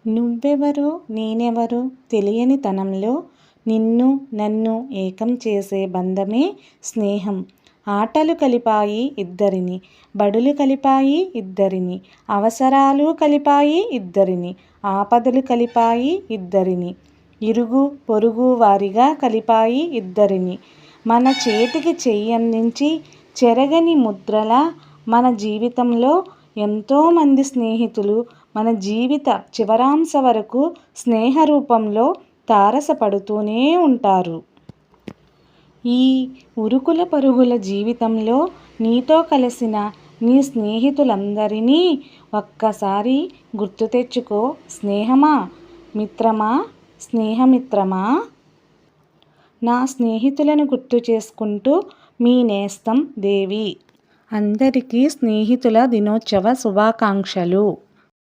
నువ్వెవరో నేనెవరో తెలియని తనంలో నిన్ను నన్ను ఏకం చేసే బంధమే స్నేహం. ఆటలు కలిపాయి ఇద్దరిని, బడులు కలిపాయి ఇద్దరిని, అవసరాలు కలిపాయి ఇద్దరిని, ఆపదలు కలిపాయి ఇద్దరిని, ఇరుగు పొరుగు వారిగా కలిపాయి ఇద్దరిని. మన చేతికి చెయ్యందించి చెరగని ముద్రలా మన జీవితంలో ఎంతోమంది స్నేహితులు మన జీవిత చివరాంశ వరకు స్నేహ రూపంలో తారసపడుతూనే ఉంటారు. ఈ ఉరుకుల పరుగుల జీవితంలో నీతో కలిసిన నీ స్నేహితులందరినీ ఒక్కసారి గుర్తు తెచ్చుకో. స్నేహమా, మిత్రమా, స్నేహమిత్రమా? నా స్నేహితులను గుర్తు చేసుకుంటూ మీ నేస్తం దేవి. అందరికీ స్నేహితుల దినోత్సవ శుభాకాంక్షలు.